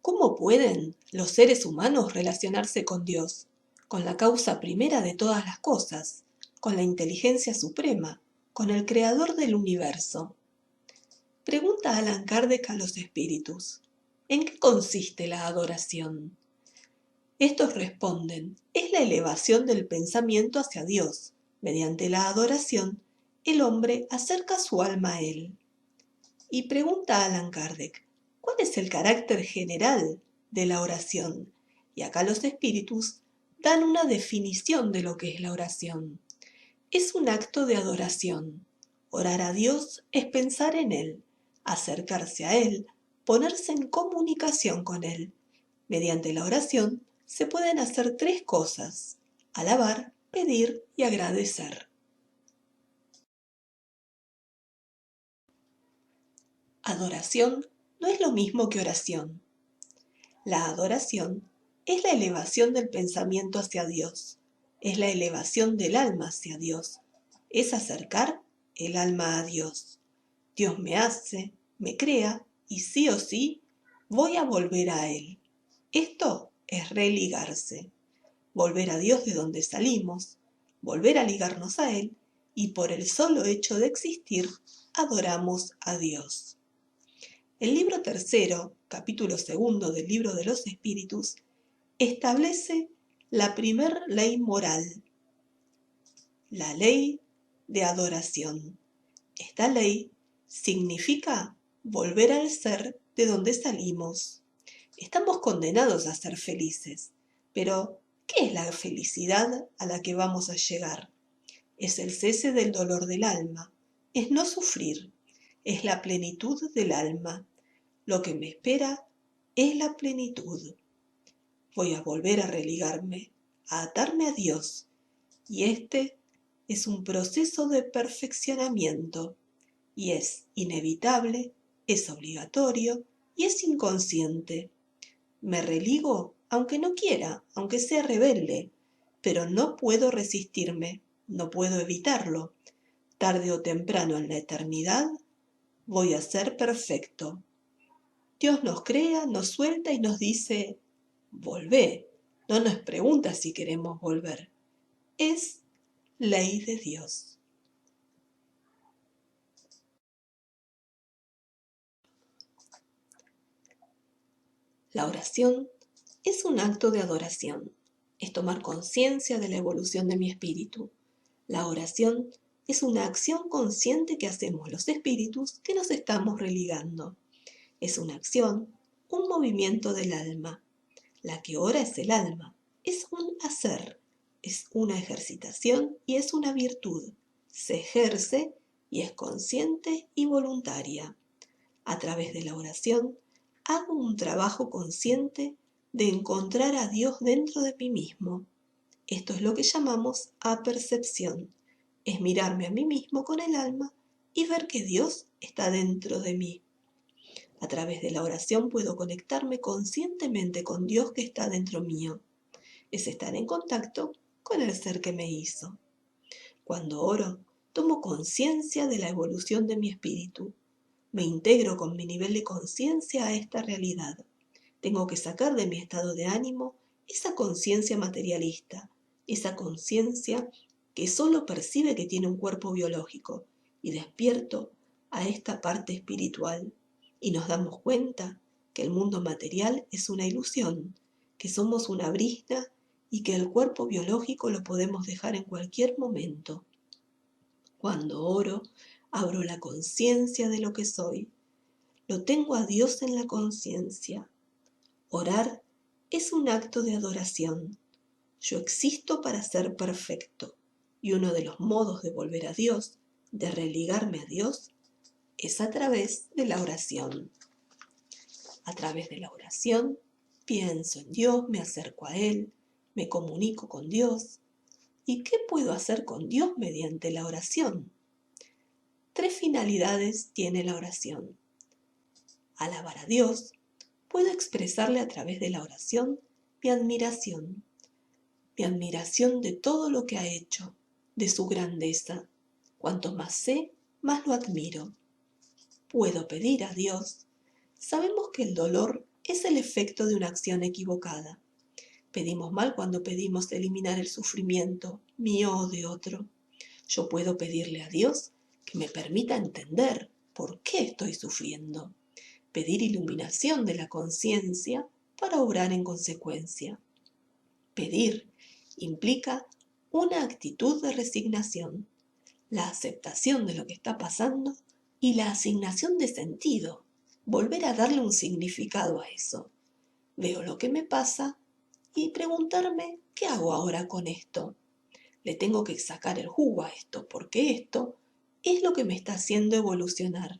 ¿Cómo pueden los seres humanos relacionarse con Dios, con la causa primera de todas las cosas, con la inteligencia suprema, con el creador del universo? Pregunta Allan Kardec a los espíritus: ¿en qué consiste la adoración? Estos responden: es la elevación del pensamiento hacia Dios. Mediante la adoración, el hombre acerca su alma a Él. Y pregunta a Allan Kardec: ¿cuál es el carácter general de la oración? Y acá los espíritus dan una definición de lo que es la oración. Es un acto de adoración. Orar a Dios es pensar en Él, acercarse a Él, ponerse en comunicación con Él. Mediante la oración se pueden hacer tres cosas: alabar, pedir y agradecer. Adoración no es lo mismo que oración. La adoración es la elevación del pensamiento hacia Dios, es la elevación del alma hacia Dios, es acercar el alma a Dios. Dios me hace, me crea y sí o sí voy a volver a Él. Esto es religarse, volver a Dios de donde salimos, volver a ligarnos a Él, y por el solo hecho de existir, adoramos a Dios. El libro tercero, capítulo segundo del libro de los espíritus, establece la primer ley moral, la ley de adoración. Esta ley significa volver al ser de donde salimos. Estamos condenados a ser felices, pero ¿qué es la felicidad a la que vamos a llegar? Es el cese del dolor del alma, es no sufrir, es la plenitud del alma. Lo que me espera es la plenitud. Voy a volver a religarme, a atarme a Dios, y este es un proceso de perfeccionamiento, y es inevitable, es obligatorio y es inconsciente. Me religo aunque no quiera, aunque sea rebelde, pero no puedo resistirme, no puedo evitarlo. Tarde o temprano en la eternidad voy a ser perfecto. Dios nos crea, nos suelta y nos dice: volvé. No nos pregunta si queremos volver. Es ley de Dios. La oración es un acto de adoración. Es tomar conciencia de la evolución de mi espíritu. La oración es una acción consciente que hacemos los espíritus que nos estamos religando. Es una acción, un movimiento del alma. La que ora es el alma. Es un hacer, es una ejercitación y es una virtud. Se ejerce y es consciente y voluntaria. A través de la oración hago un trabajo consciente de encontrar a Dios dentro de mí mismo. Esto es lo que llamamos apercepción. Es mirarme a mí mismo con el alma y ver que Dios está dentro de mí. A través de la oración puedo conectarme conscientemente con Dios que está dentro mío. Es estar en contacto con el ser que me hizo. Cuando oro, tomo conciencia de la evolución de mi espíritu. Me integro con mi nivel de conciencia a esta realidad. Tengo que sacar de mi estado de ánimo esa conciencia materialista, esa conciencia que solo percibe que tiene un cuerpo biológico, y despierto a esta parte espiritual. Y nos damos cuenta que el mundo material es una ilusión, que somos una brizna y que el cuerpo biológico lo podemos dejar en cualquier momento. Cuando oro, abro la conciencia de lo que soy. Lo tengo a Dios en la conciencia. Orar es un acto de adoración. Yo existo para ser perfecto, y uno de los modos de volver a Dios, de religarme a Dios, es a través de la oración. A través de la oración pienso en Dios, me acerco a Él, me comunico con Dios. ¿Y qué puedo hacer con Dios mediante la oración? Tres finalidades tiene la oración. Alabar a Dios. Puedo expresarle a través de la oración mi admiración de todo lo que ha hecho, de su grandeza. Cuanto más sé, más lo admiro. Puedo pedir a Dios. Sabemos que el dolor es el efecto de una acción equivocada. Pedimos mal cuando pedimos eliminar el sufrimiento, mío o de otro. Yo puedo pedirle a Dios que me permita entender por qué estoy sufriendo, pedir iluminación de la conciencia para obrar en consecuencia. Pedir implica una actitud de resignación, la aceptación de lo que está pasando y la asignación de sentido, volver a darle un significado a eso. Veo lo que me pasa y preguntarme, ¿qué hago ahora con esto? Le tengo que sacar el jugo a esto, porque esto es lo que me está haciendo evolucionar.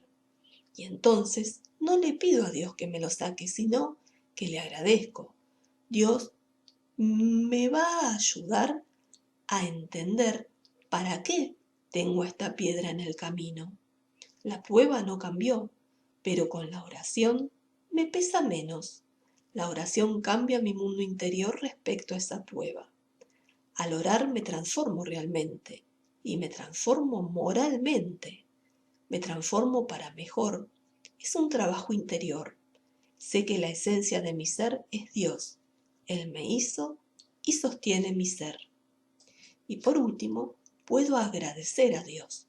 Y entonces no le pido a Dios que me lo saque, sino que le agradezco. Dios me va a ayudar a entender para qué tengo esta piedra en el camino. La prueba no cambió, pero con la oración me pesa menos. La oración cambia mi mundo interior respecto a esa prueba. Al orar me transformo realmente y me transformo moralmente. Me transformo para mejor. Es un trabajo interior. Sé que la esencia de mi ser es Dios. Él me hizo y sostiene mi ser. Y por último, puedo agradecer a Dios.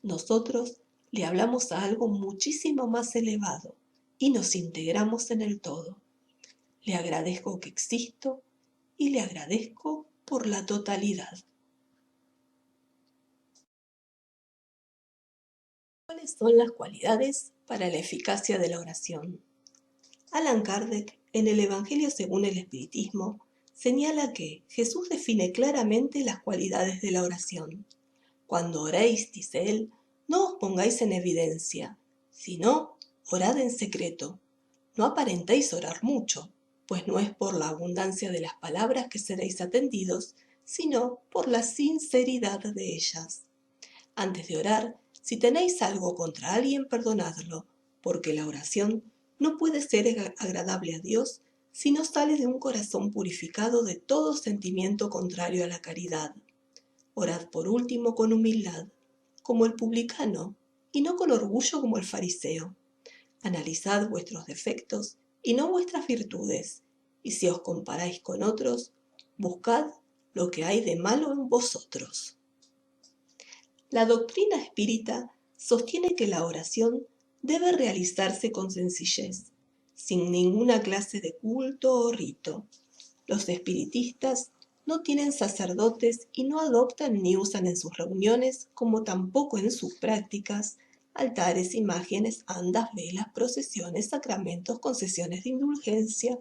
Nosotros le hablamos a algo muchísimo más elevado y nos integramos en el todo. Le agradezco que existo y le agradezco por la totalidad. ¿Cuáles son las cualidades para la eficacia de la oración? Allan Kardec, en el Evangelio según el Espiritismo, señala que Jesús define claramente las cualidades de la oración. Cuando oréis, dice él, no os pongáis en evidencia, sino orad en secreto. No aparentéis orar mucho, pues no es por la abundancia de las palabras que seréis atendidos, sino por la sinceridad de ellas. Antes de orar, si tenéis algo contra alguien, perdonadlo, porque la oración no puede ser agradable a Dios si no sale de un corazón purificado de todo sentimiento contrario a la caridad. Orad por último con humildad, como el publicano, y no con orgullo como el fariseo. Analizad vuestros defectos y no vuestras virtudes, y si os comparáis con otros, buscad lo que hay de malo en vosotros. La doctrina espírita sostiene que la oración debe realizarse con sencillez, sin ninguna clase de culto o rito. Los espiritistas no tienen sacerdotes y no adoptan ni usan en sus reuniones, como tampoco en sus prácticas, altares, imágenes, andas, velas, procesiones, sacramentos, concesiones de indulgencia,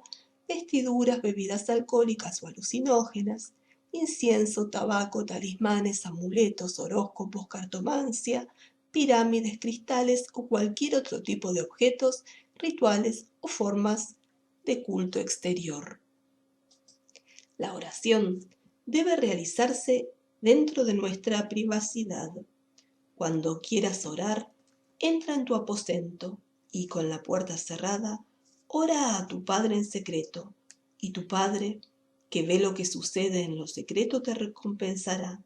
vestiduras, bebidas alcohólicas o alucinógenas, incienso, tabaco, talismanes, amuletos, horóscopos, cartomancia, pirámides, cristales o cualquier otro tipo de objetos, rituales o formas de culto exterior. La oración debe realizarse dentro de nuestra privacidad. Cuando quieras orar, entra en tu aposento y con la puerta cerrada, ora a tu Padre en secreto, y tu Padre, que ve lo que sucede en lo secreto, te recompensará.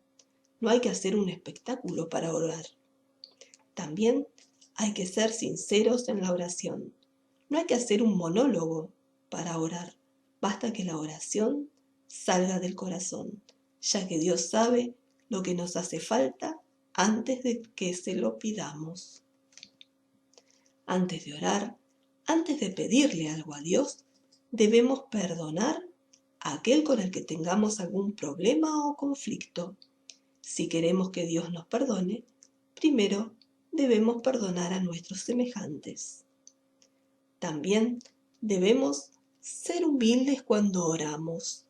No hay que hacer un espectáculo para orar. También hay que ser sinceros en la oración. No hay que hacer un monólogo para orar. Basta que la oración salga del corazón, ya que Dios sabe lo que nos hace falta antes de que se lo pidamos. Antes de orar, antes de pedirle algo a Dios, debemos perdonar a aquel con el que tengamos algún problema o conflicto. Si queremos que Dios nos perdone, primero debemos perdonar a nuestros semejantes. También debemos ser humildes cuando oramos.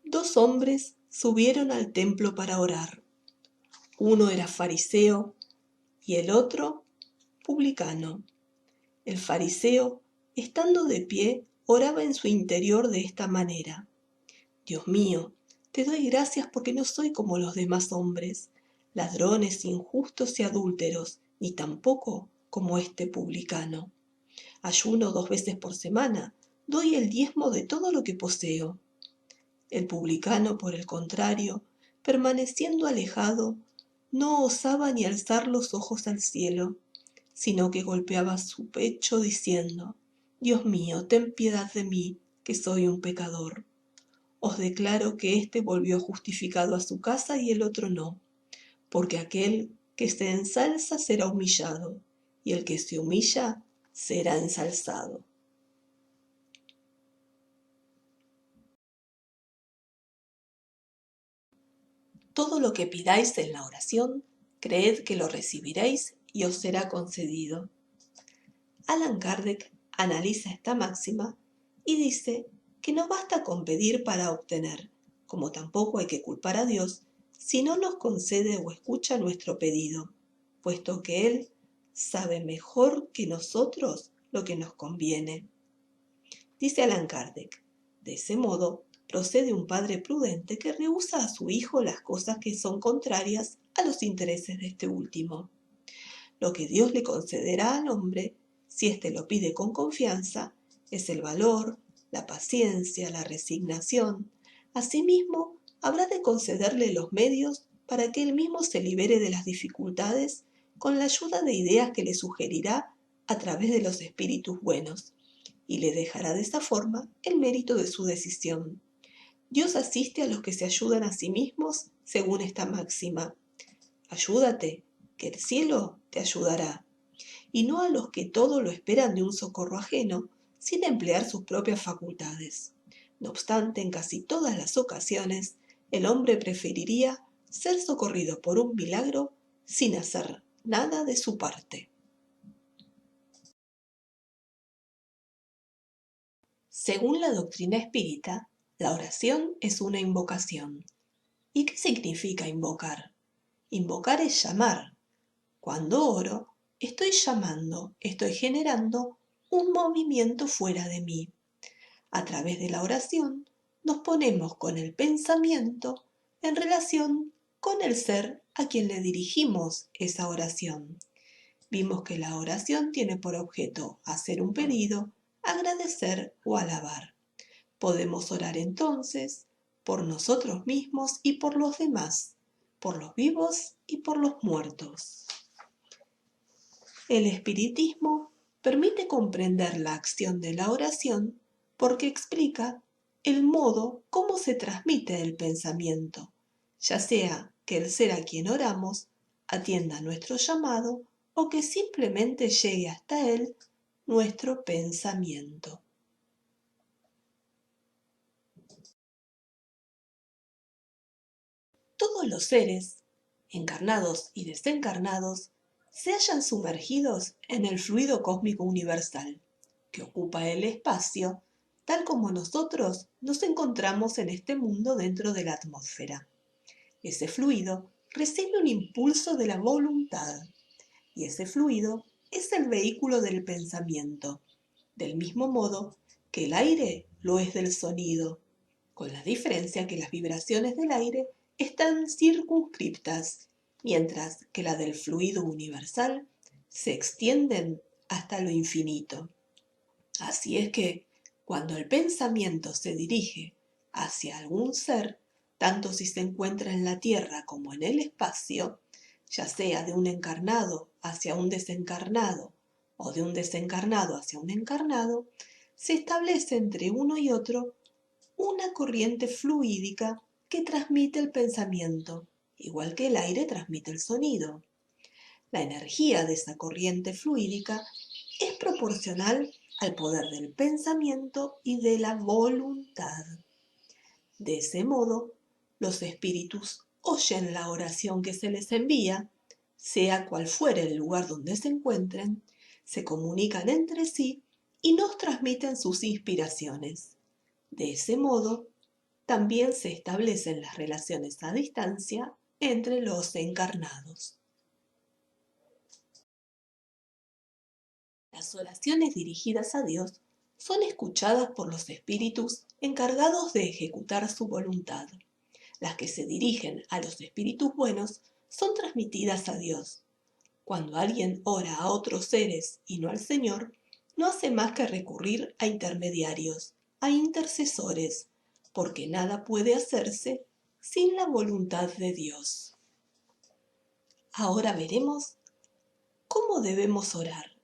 2 hombres subieron al templo para orar. Uno era fariseo y el otro publicano. El fariseo, estando de pie, oraba en su interior de esta manera: Dios mío, te doy gracias porque no soy como los demás hombres, ladrones, injustos y adúlteros, ni tampoco como este publicano. Ayuno 2 veces por semana, doy el diezmo de todo lo que poseo. El publicano, por el contrario, permaneciendo alejado, no osaba ni alzar los ojos al cielo, sino que golpeaba su pecho diciendo: Dios mío, ten piedad de mí, que soy un pecador. Os declaro que éste volvió justificado a su casa y el otro no, porque aquel que se ensalza será humillado, y el que se humilla será ensalzado. Todo lo que pidáis en la oración, creed que lo recibiréis y os será concedido. Allan Kardec analiza esta máxima y dice que no basta con pedir para obtener, como tampoco hay que culpar a Dios si no nos concede o escucha nuestro pedido, puesto que Él sabe mejor que nosotros lo que nos conviene. Dice Allan Kardec, de ese modo procede un padre prudente que rehúsa a su hijo las cosas que son contrarias a los intereses de este último. Lo que Dios le concederá al hombre, si éste lo pide con confianza, es el valor, la paciencia, la resignación. Asimismo, habrá de concederle los medios para que él mismo se libere de las dificultades con la ayuda de ideas que le sugerirá a través de los espíritus buenos, y le dejará de esa forma el mérito de su decisión. Dios asiste a los que se ayudan a sí mismos según esta máxima. Ayúdate, que el cielo te ayudará, y no a los que todo lo esperan de un socorro ajeno, sin emplear sus propias facultades. No obstante, en casi todas las ocasiones, el hombre preferiría ser socorrido por un milagro sin hacer nada de su parte. Según la doctrina espírita, la oración es una invocación. ¿Y qué significa invocar? Invocar es llamar. Cuando oro, estoy llamando, estoy generando un movimiento fuera de mí. A través de la oración, nos ponemos con el pensamiento en relación con el ser a quien le dirigimos esa oración. Vimos que la oración tiene por objeto hacer un pedido, agradecer o alabar. Podemos orar entonces por nosotros mismos y por los demás, por los vivos y por los muertos. El espiritismo permite comprender la acción de la oración porque explica el modo cómo se transmite el pensamiento, ya sea que el ser a quien oramos atienda nuestro llamado o que simplemente llegue hasta él nuestro pensamiento. Todos los seres, encarnados y desencarnados, se hallan sumergidos en el fluido cósmico universal, que ocupa el espacio, tal como nosotros nos encontramos en este mundo dentro de la atmósfera. Ese fluido recibe un impulso de la voluntad, y ese fluido es el vehículo del pensamiento, del mismo modo que el aire lo es del sonido, con la diferencia que las vibraciones del aire están circunscriptas, mientras que la del fluido universal se extienden hasta lo infinito. Así es que, cuando el pensamiento se dirige hacia algún ser, tanto si se encuentra en la Tierra como en el espacio, ya sea de un encarnado hacia un desencarnado o de un desencarnado hacia un encarnado, se establece entre uno y otro una corriente fluídica que transmite el pensamiento, igual que el aire transmite el sonido. La energía de esa corriente fluídica es proporcional al poder del pensamiento y de la voluntad. De ese modo, los espíritus oyen la oración que se les envía, sea cual fuere el lugar donde se encuentren, se comunican entre sí y nos transmiten sus inspiraciones. De ese modo, también se establecen las relaciones a distancia entre los encarnados. Las oraciones dirigidas a Dios son escuchadas por los espíritus encargados de ejecutar su voluntad. Las que se dirigen a los espíritus buenos son transmitidas a Dios. Cuando alguien ora a otros seres y no al Señor, no hace más que recurrir a intermediarios, a intercesores, porque nada puede hacerse sin la voluntad de Dios. Ahora veremos cómo debemos orar,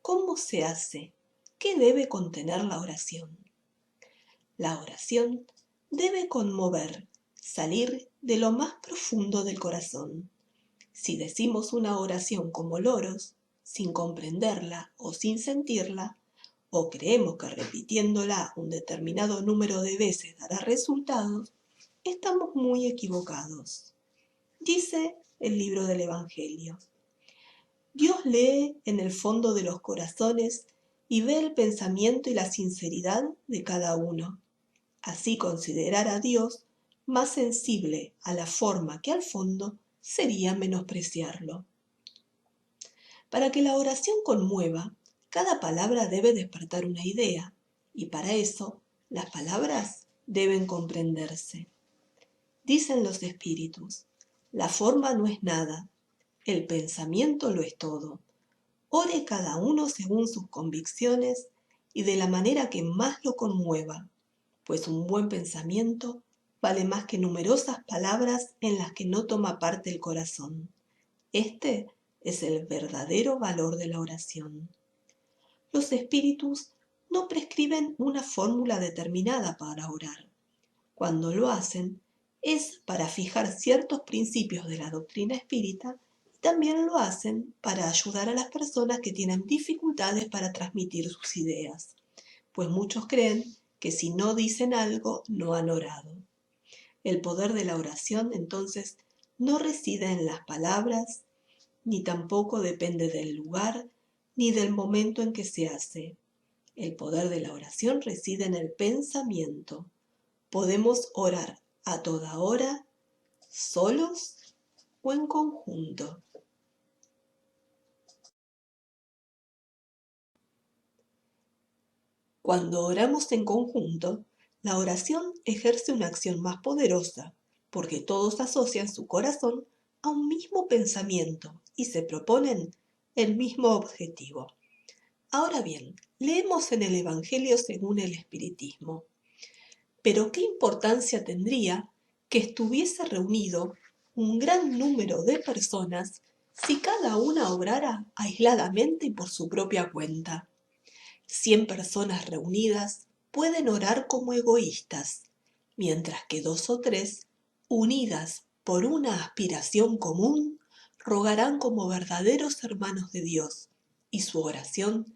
cómo se hace, ¿Qué debe contener la oración? La oración debe conmover, salir de lo más profundo del corazón. Si decimos una oración como loros, sin comprenderla o sin sentirla, o creemos que repitiéndola un determinado número de veces dará resultados, estamos muy equivocados. Dice el libro del Evangelio: Dios lee en el fondo de los corazones y ve el pensamiento y la sinceridad de cada uno. Así considerar a Dios más sensible a la forma que al fondo sería menospreciarlo. Para que la oración conmueva, cada palabra debe despertar una idea, y para eso las palabras deben comprenderse. Dicen los espíritus: la forma no es nada, el pensamiento lo es todo. Ore cada uno según sus convicciones y de la manera que más lo conmueva, pues un buen pensamiento vale más que numerosas palabras en las que no toma parte el corazón. Este es el verdadero valor de la oración. Los espíritus no prescriben una fórmula determinada para orar. Cuando lo hacen, es para fijar ciertos principios de la doctrina espírita, y también lo hacen para ayudar a las personas que tienen dificultades para transmitir sus ideas, pues muchos creen que si no dicen algo, no han orado. El poder de la oración, entonces, no reside en las palabras, ni tampoco depende del lugar, ni del momento en que se hace. El poder de la oración reside en el pensamiento. Podemos orar a toda hora, solos o en conjunto. Cuando oramos en conjunto, la oración ejerce una acción más poderosa, porque todos asocian su corazón a un mismo pensamiento y se proponen el mismo objetivo. Ahora bien, leemos en el Evangelio según el Espiritismo. Pero ¿qué importancia tendría que estuviese reunido un gran número de personas si cada una obrara aisladamente y por su propia cuenta? 100 personas reunidas pueden orar como egoístas, mientras que 2 o 3, unidas por una aspiración común, rogarán como verdaderos hermanos de Dios, y su oración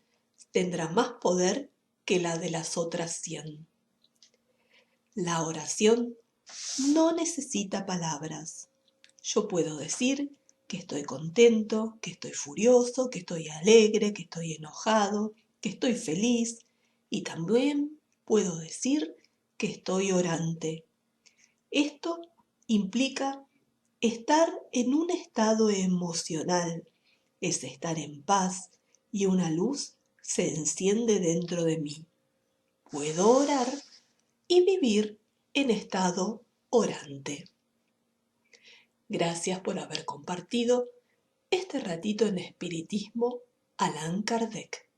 tendrá más poder que la de las otras 100. La oración no necesita palabras. Yo puedo decir que estoy contento, que estoy furioso, que estoy alegre, que estoy enojado, que estoy feliz, y también puedo decir que estoy orante. Esto implica estar en un estado emocional, es estar en paz y una luz se enciende dentro de mí. Puedo orar y vivir en estado orante. Gracias por haber compartido este ratito en Espiritismo Allan Kardec.